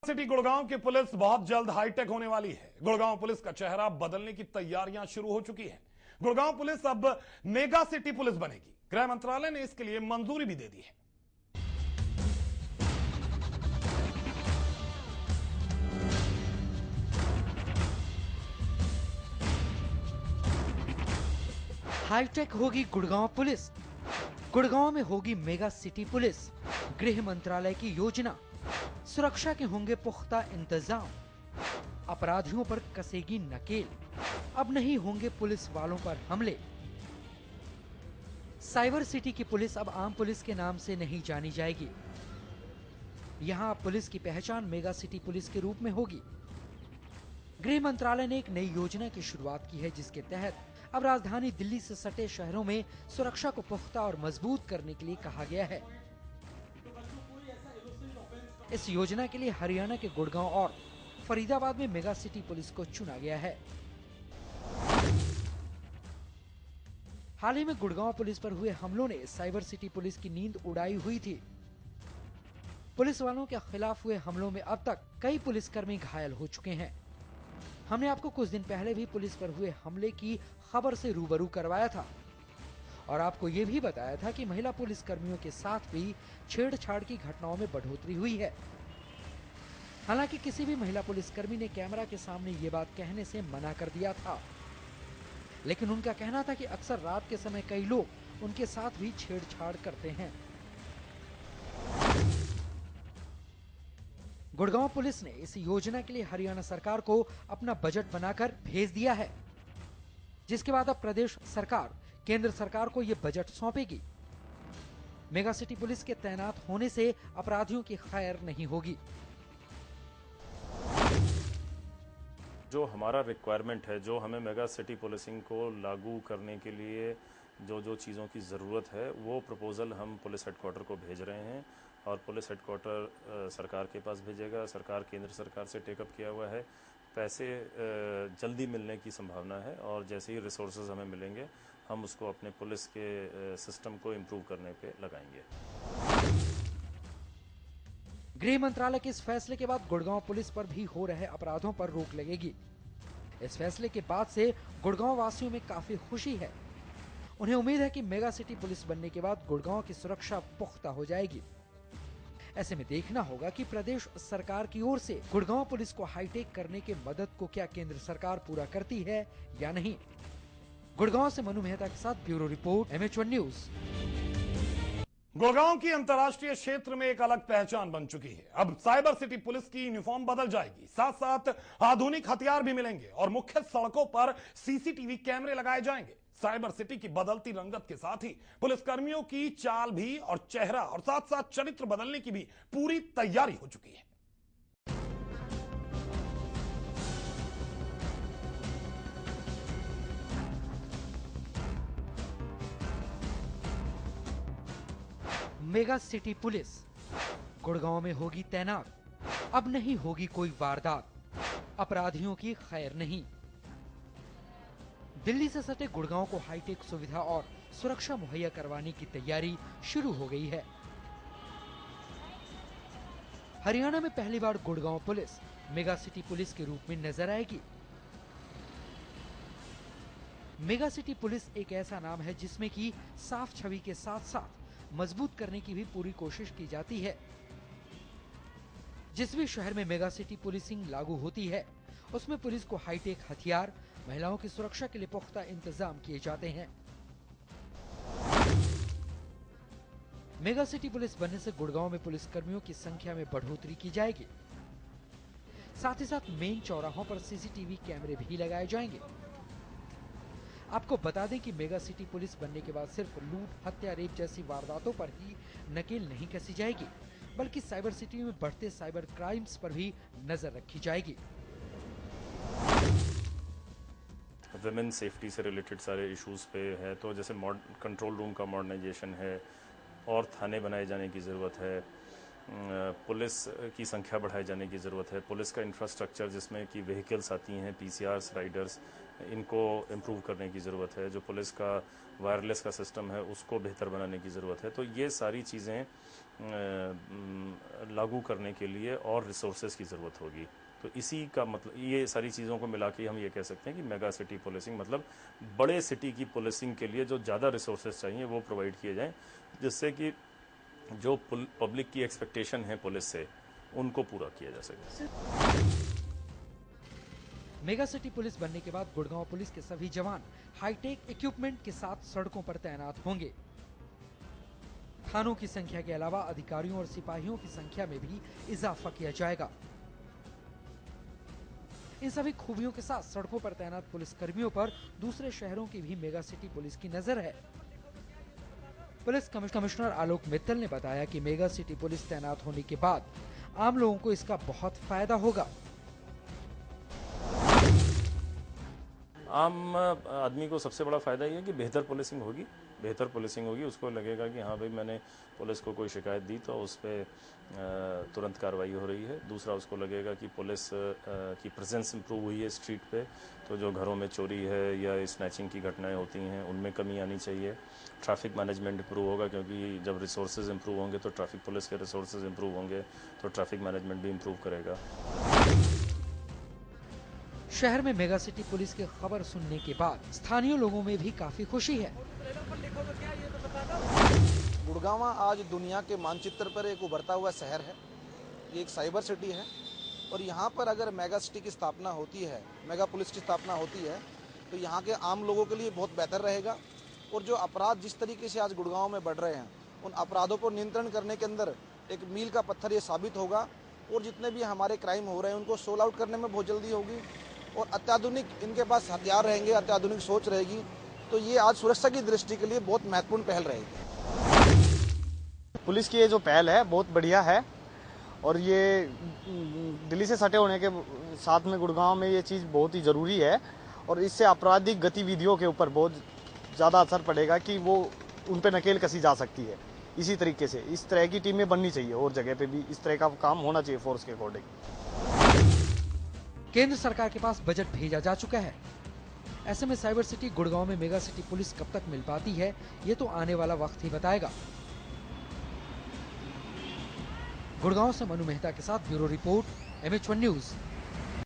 City Gurgaon की police बहुत जल्द हाईटेक होने वाली है। गुड़गांव पुलिस का चेहरा बदलने की तैयारियां शुरू हो चुकी हैं। गुड़गांव पुलिस अब मेगा सिटी पुलिस बनेगी। गृह मंत्रालय ने इसके लिए मंजूरी भी दे दी है। हाईटेक होगी गुड़गांव पुलिस। गुड़गांव में होगी मेगा सिटी पुलिस। गृह मंत्रालय की योजना। सुरक्षा के होंगे पुख्ता इंतजाम। अपराधियों पर कसेगी नकेल। अब नहीं होंगे पुलिस वालों पर हमले। साइबर सिटी की पुलिस अब आम पुलिस के नाम से नहीं जानी जाएगी। यहां पुलिस की पहचान मेगा सिटी पुलिस के रूप में होगी। गृह मंत्रालय ने एक नई योजना की शुरुआत की है, जिसके तहत अब राजधानी दिल्ली से सटे शहरों में सुरक्षा को पुख्ता और मजबूत करने के लिए कहा गया है। इस योजना के लिए हरियाणा के गुड़गांव और फरीदाबाद में मेगा सिटी पुलिस को चुना गया है। हाल ही में गुड़गांव पुलिस पर हुए हमलों ने साइबर सिटी पुलिस की नींद उड़ाई हुई थी। पुलिस वालों के खिलाफ हुए हमलों में अब तक कई पुलिसकर्मी घायल हो चुके हैं। हमने आपको कुछ दिन पहले भी पुलिस पर हुए हमले की खबर से रूबरू करवाया था और आपको ये भी बताया था कि महिला पुलिसकर्मियों के साथ भी छेड़छाड़ की घटनाओं में बढ़ोतरी हुई है। हालांकि किसी भी महिला पुलिसकर्मी ने कैमरा के सामने ये बात कहने से मना कर दिया था, लेकिन उनका कहना था कि अक्सर रात के समय कई लोग उनके साथ भी छेड़छाड़ करते हैं। गुड़गांव पुलिस ने इस योजना के लिए हरियाणा सरकार को अपना बजट बनाकर भेज दिया है, जिसके बाद अब प्रदेश सरकार केंद्र सरकार को यह बजट सौंपेगी। मेगा सिटी पुलिस के तैनात होने से अपराधियों की खैर नहीं होगी। जो हमारा रिक्वायरमेंट है, जो हमें मेगा सिटी पुलिसिंग को लागू करने के लिए जो जो चीज़ों की ज़रूरत है, वो प्रपोज़ल हम पुलिस हेडक्वार्टर को भेज रहे हैं और पुलिस हेडक्वार्टर सरकार के पास भेजेगा। सरकार केंद्र सरकार से टेकअप किया हुआ है। पैसे जल्दी मिलने की संभावना है और जैसे ही रिसोर्सेज हमें मिलेंगे हम उसको अपने पुलिस के सिस्टम को इम्प्रूव करने पे लगाएंगे। गृह मंत्रालय के इस फैसले के बाद गुड़गांव पुलिस पर भी हो रहे अपराधों पर रोक लगेगी। इस फैसले के बाद से गुड़गांव वासियों में काफी खुशी है। उन्हें उम्मीद है कि मेगा सिटी पुलिस बनने के बाद गुड़गांव की सुरक्षा पुख्ता हो जाएगी। ऐसे में देखना होगा कि प्रदेश सरकार की ओर से गुड़गांव पुलिस को हाईटेक करने के मदद को क्या केंद्र सरकार पूरा करती है या नहीं। गुड़गांव से मनु मेहता के साथ bureau report, MH1 news. Gurgaon की अंतर्राष्ट्रीय क्षेत्र में एक अलग पहचान बन चुकी है। अब साइबर सिटी पुलिस की यूनिफॉर्म बदल जाएगी, साथ साथ आधुनिक हथियार भी मिलेंगे और मुख्य सड़कों पर सीसीटीवी कैमरे लगाए जाएंगे। साइबर सिटी की बदलती रंगत के साथ ही पुलिसकर्मियों की चाल भी और चेहरा और साथ साथ चरित्र बदलने की भी पूरी तैयारी हो चुकी है। मेगा सिटी पुलिस गुड़गांव में होगी तैनात। अब नहीं होगी कोई वारदात, अपराधियों की खैर नहीं। दिल्ली से सटे गुड़गांव को हाईटेक सुविधा और सुरक्षा मुहैया करवाने की तैयारी शुरू हो गई है। हरियाणा में पहली बार Gurgaon police mega city police के रूप में नजर आएगी। मेगा सिटी पुलिस एक ऐसा नाम है जिसमें कि साफ छवि के साथ साथ मजबूत करने की भी पूरी कोशिश की जाती है। जिस भी शहर में मेगा सिटी पुलिसिंग लागू होती है, उसमें पुलिस को हाईटेक हथियार, महिलाओं की सुरक्षा के लिए पुख्ता इंतजाम किए जाते हैं। मेगा सिटी पुलिस बनने से गुड़गांव में पुलिसकर्मियों की संख्या में बढ़ोतरी की जाएगी। साथ ही साथ मेन चौराहों पर सीसीटीवी कैमरे भी लगाए जाएंगे। आपको बता दें कि मेगा सिटी पुलिस बनने के बाद सिर्फ लूट, हत्या, रेप जैसी वारदातों पर ही नकेल नहीं कसी जाएगी, बल्कि साइबर सिटी में बढ़ते साइबर क्राइम्स पर भी नजर रखी जाएगी। विमेन सेफ्टी से रिलेटेड सारे इश्यूज पे है, तो जैसे कंट्रोल रूम का मॉडर्नाइजेशन है और थाने बनाए जाने की ज़रूरत है पुलिस की संख्या बढ़ाए जाने की ज़रूरत है। पुलिस का इंफ्रास्ट्रक्चर जिसमें कि व्हीकल्स आती हैं, पीसीआर्स, राइडर्स, इनको इम्प्रूव करने की ज़रूरत है। जो पुलिस का वायरलेस का सिस्टम है उसको बेहतर बनाने की ज़रूरत है। तो ये सारी चीज़ें लागू करने के लिए और रिसोर्सेज की ज़रूरत होगी। तो इसी का मतलब, ये सारी चीज़ों को मिला के हम ये कह सकते हैं कि मेगा सिटी पुलिसिंग मतलब बड़े सिटी की पुलिसिंग के लिए जो ज़्यादा रिसोर्सेज चाहिए वो प्रोवाइड किए जाएँ, जिससे कि जो पब्लिक की एक्सपेक्टेशन है पुलिस से, उनको पूरा किया जा सके। मेगा सिटी पुलिस बनने के बाद गुड़गांव पुलिस के सभी जवान हाईटेक इक्विपमेंट के साथ सड़कों पर तैनात होंगे। थानों की संख्या के अलावा अधिकारियों और सिपाहियों की संख्या में भी इजाफा किया जाएगा। इन सभी खूबियों के साथ सड़कों पर तैनात पुलिस कर्मियों पर दूसरे शहरों की भी मेगा सिटी पुलिस की नजर है। पुलिस कमिश्नर आलोक मित्तल ने बताया कि मेगा सिटी पुलिस तैनात होने के बाद आम लोगों को इसका बहुत फायदा होगा। आम आदमी को सबसे बड़ा फ़ायदा ये है कि बेहतर पुलिसिंग होगी। उसको लगेगा कि हाँ भाई, मैंने पुलिस को कोई शिकायत दी तो उस पर तुरंत कार्रवाई हो रही है। दूसरा, उसको लगेगा कि पुलिस की प्रेजेंस इंप्रूव हुई है स्ट्रीट पे, तो जो घरों में चोरी है या स्नैचिंग की घटनाएं होती हैं उनमें कमी आनी चाहिए। ट्रैफिक मैनेजमेंट इंप्रूव होगा, क्योंकि जब रिसोर्सेज इंप्रूव होंगे तो ट्रैफिक पुलिस के रिसोर्सेज इंप्रूव होंगे, तो ट्रैफिक मैनेजमेंट भी इंप्रूव करेगा। शहर में मेगा सिटी पुलिस की खबर सुनने के बाद स्थानीय लोगों में भी काफी खुशी है। गुड़गांव आज दुनिया के मानचित्र पर एक उभरता हुआ शहर है। ये एक साइबर सिटी है और यहाँ पर अगर मेगा सिटी की स्थापना होती है, मेगा पुलिस की स्थापना होती है, तो यहाँ के आम लोगों के लिए बहुत बेहतर रहेगा। और जो अपराध जिस तरीके से आज गुड़गांव में बढ़ रहे हैं, उन अपराधों को नियंत्रण करने के अंदर एक मील का पत्थर ये साबित होगा। और जितने भी हमारे क्राइम हो रहे हैं उनको सोल्व आउट करने में बहुत जल्दी होगी और अत्याधुनिक इनके पास हथियार रहेंगे, अत्याधुनिक सोच रहेगी। तो ये आज सुरक्षा की दृष्टि के लिए बहुत महत्वपूर्ण पहल रहेगी। पुलिस की ये जो पहल है बहुत बढ़िया है और ये दिल्ली से सटे होने के साथ में गुड़गांव में ये चीज़ बहुत ही ज़रूरी है और इससे आपराधिक गतिविधियों के ऊपर बहुत ज़्यादा असर पड़ेगा कि वो उन पे नकेल कसी जा सकती है। इसी तरीके से इस तरह की टीमें बननी चाहिए और जगह पे भी इस तरह का काम होना चाहिए फोर्स के अकॉर्डिंग। केंद्र सरकार के पास बजट भेजा जा चुका है। ऐसे में साइबर सिटी गुड़गांव में मेगा सिटी पुलिस कब तक मिल पाती है, ये तो आने वाला वक्त ही बताएगा। गुड़गांव से मनु मेहता के साथ ब्यूरो रिपोर्ट, MH1 न्यूज।